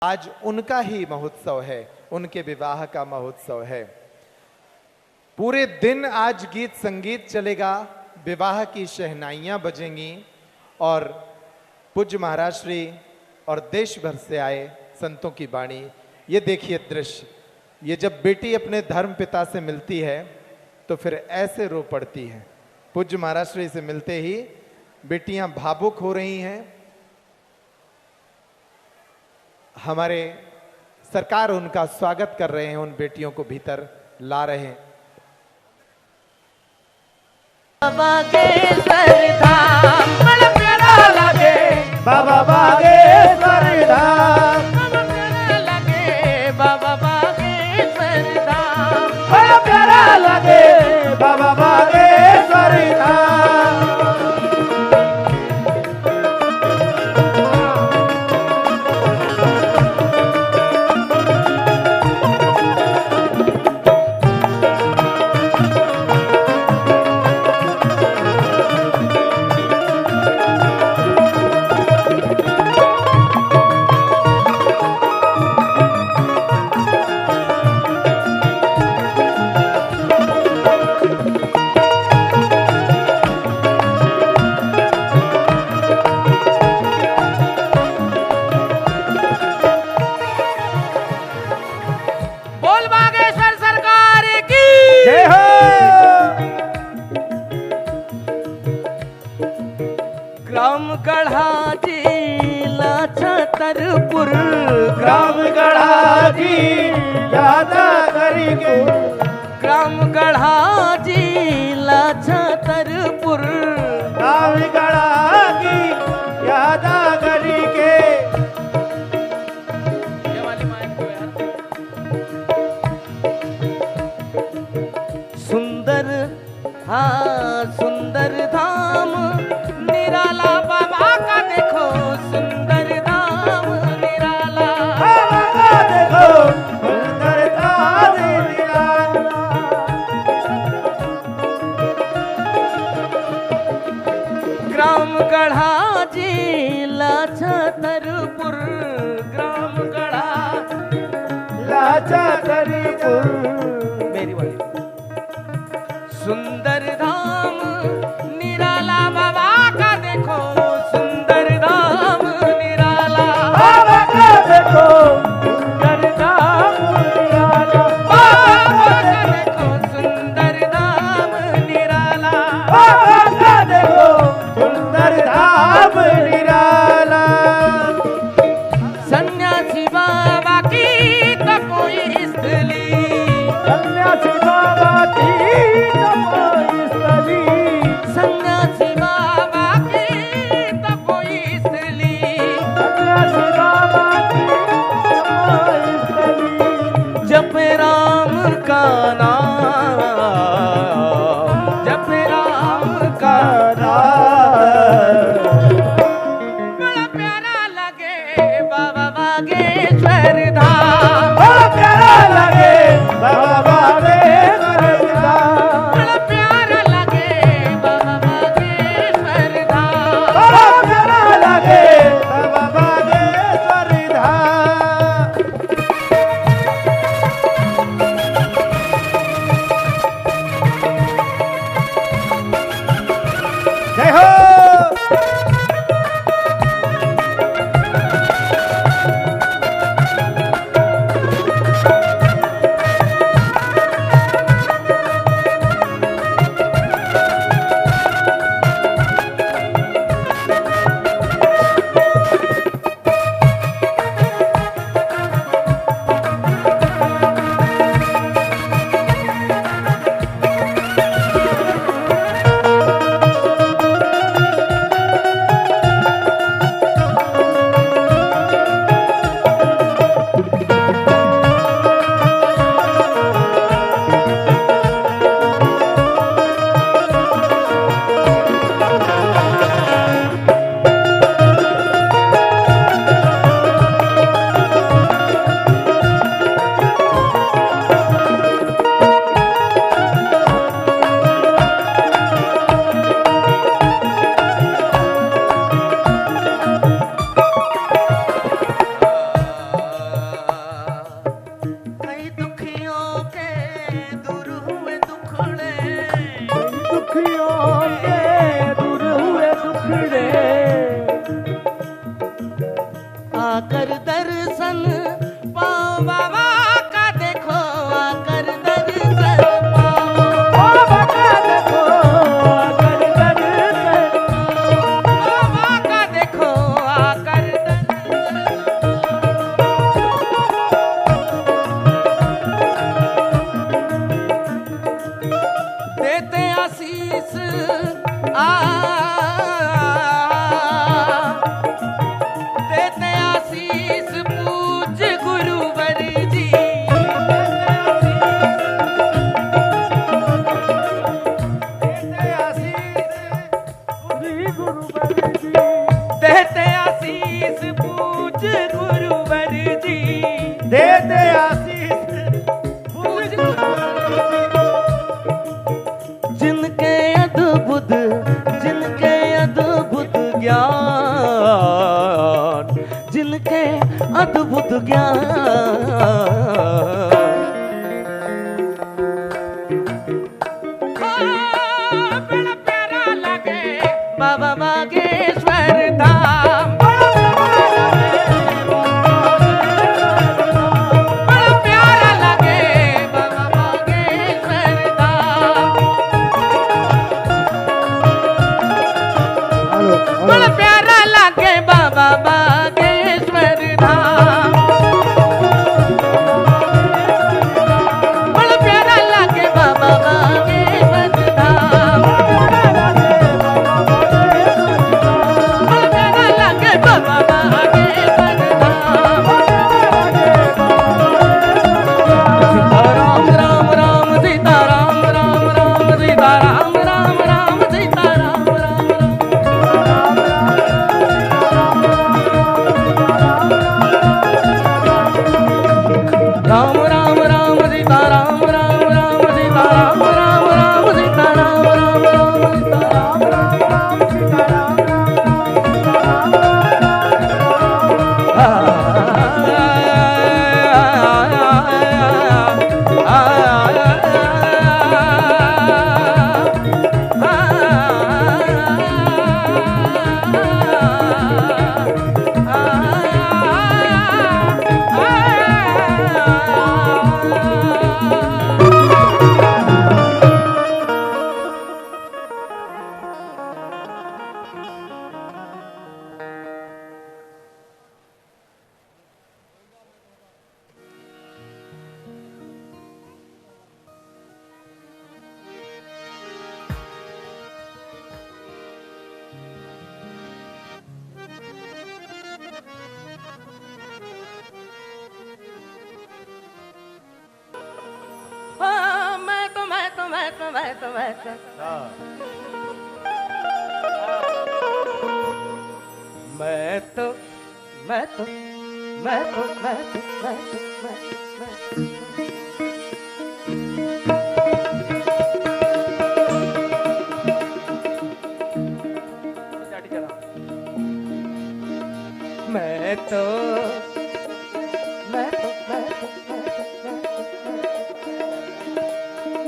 आज उनका ही महोत्सव है, उनके विवाह का महोत्सव है। पूरे दिन आज गीत संगीत चलेगा, विवाह की शहनाइयां बजेंगी और पूज्य महाराज श्री और देश भर से आए संतों की वाणी। ये देखिए दृश्य, ये जब बेटी अपने धर्म पिता से मिलती है तो फिर ऐसे रो पड़ती है। पूज्य महाराज श्री से मिलते ही बेटियां भावुक हो रही हैं। हमारे सरकार उनका स्वागत कर रहे हैं, उन बेटियों को भीतर ला रहे हैं। बाबा बागेश्वर धाम बड़ा प्यारा लगे, बाबा बागेश्वर धाम बड़ा प्यारा लगे, बाबा बागेश्वर धाम बड़ा प्यारा लगे, बाबा बागेश्वर धाम। बोल बागेश्वर सरकार की जय हो। ग्राम गढ़ा जिला छतरपुर, ग्राम गढ़ा जी यादा करके, ग्राम गढ़ा जिला छतरपुर, ग्राम गढ़ा की यादा करके। सुंदर हाँ सुंदर धाम निराला, बाबा का देखो सुंदर धाम निराला, बाबा का देखो सुंदर धाम निराला। ग्राम गढ़ा जिला छतरपुर, ग्राम गढ़ा लाचा करीपुर, मेरी वाली सुंदर धाम निराला, बाबा का देखो सुंदर धाम निराला, बाबा का देखो सुंदर धाम निराला, बाबा का देखो सुंदर धाम निराला, बाबा का देखो सुंदर धाम निराला। सन्यासी बाबा की तपोई स्थली, सन्यासी बाबा की तपोई स्थली, सन्यासी बाबा की तपोई स्थली, सन्यासी बाबा की तपोई स्थली। जप राम का नाम, जप राम का बड़ा प्यारा लगे, बाबा बागेश्वर धाम बड़ा प्यारा लगे, बाबा बागेश्वर धाम बड़ा प्यारा लगे, बाबा बागेश्वर धाम बड़ा प्यारा लगे, बाबा बागेश्वर धाम। जय हो। दर्शन पाओ बाबा का देखो आकर दर्शन पाओ बाबा का देखो आकर दर्शन बाबा का देखो आकर देते आशीष देते आशीष पूज गुरुवर जी देते आशीष श्री गुरुवर जी देते आशीष पूज गुरुवर जी देते आशीष पूज जिनके अद्भुत ज्ञान जिनके अद्भुत ज्ञान बड़ा प्यारा लगे बाबा बागेश्वर धाम बड़ा प्यारा लगे बाबा बागेश्वर धाम बड़ा प्यारा लगे बाबा बागेश्वर धाम बड़ा प्यारा लगे बाबा बागेश्वर धाम बड़ा प्यारा लगे बाबा बागेश्वर धाम राम राम राम सीता राम राम राम सीता राम राम राम सीता राम राम राम राम राम सीता राम राम राम सीता राम राम राम सीता राम राम राम सीता राम राम राम सीता राम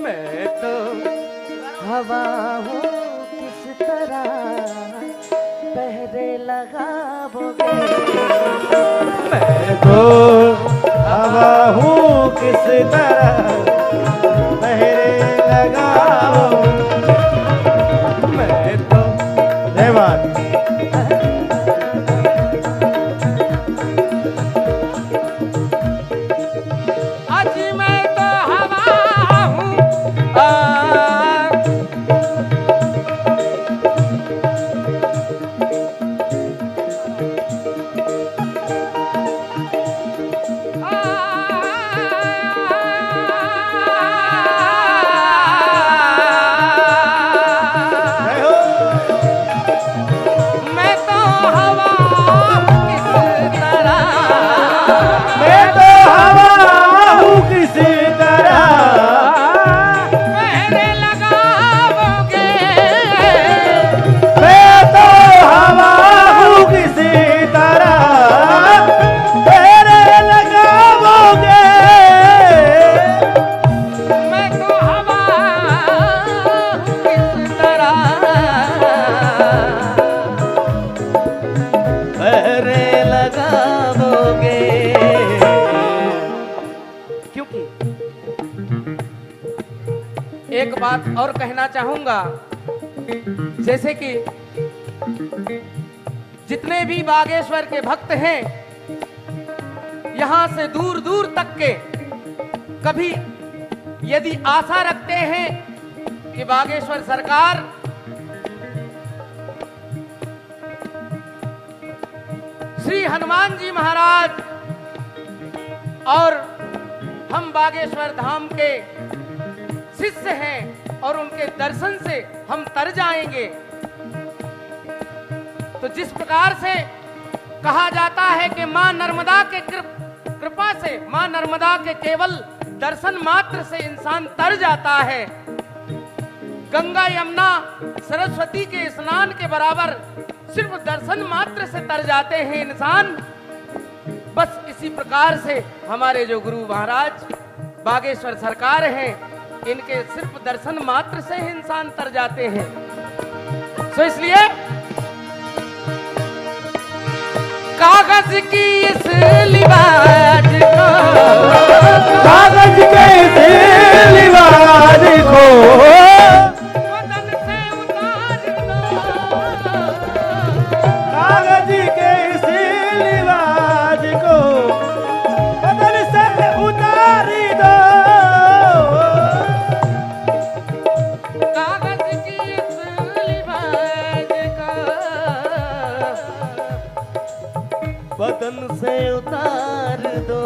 मैं तो हवा हूँ किस तरह पहरे लगाओगे मैं तो हवा हूँ किस तरह पहरे लगाओ मैं तो धन्यवाद आज मैं तो हवा हूँ जय हो मैं तो हवा किस तरह मैं तो हवा हूँ किस तरह पहरे लगाओगे मैं तो हवा हूँ किस तरह पहरे लगाओगे मैं तो हवा किस तरह पहरे लगाओगे बात और कहना चाहूंगा, जैसे कि जितने भी बागेश्वर के भक्त हैं, यहां से दूर दूर तक के कभी यदि आशा रखते हैं कि बागेश्वर सरकार श्री हनुमान जी महाराज और हम बागेश्वर धाम के शिष्य हैं और उनके दर्शन से हम तर जाएंगे, तो जिस प्रकार से कहा जाता है कि मां नर्मदा के कृपा से, मां नर्मदा के केवल दर्शन मात्र से इंसान तर जाता है, गंगा यमुना सरस्वती के स्नान के बराबर सिर्फ दर्शन मात्र से तर जाते हैं इंसान। बस इसी प्रकार से हमारे जो गुरु महाराज बागेश्वर सरकार हैं, इनके सिर्फ दर्शन मात्र से ही इंसान तर जाते हैं। तो इसलिए कागज की इस लिबाज को, कागज के इस लिबाज को बदन से उतार दो, कागज के इस लिबाज को बदन से उतारी दो, कागज की इस लिबाज को बदन से उतार दो।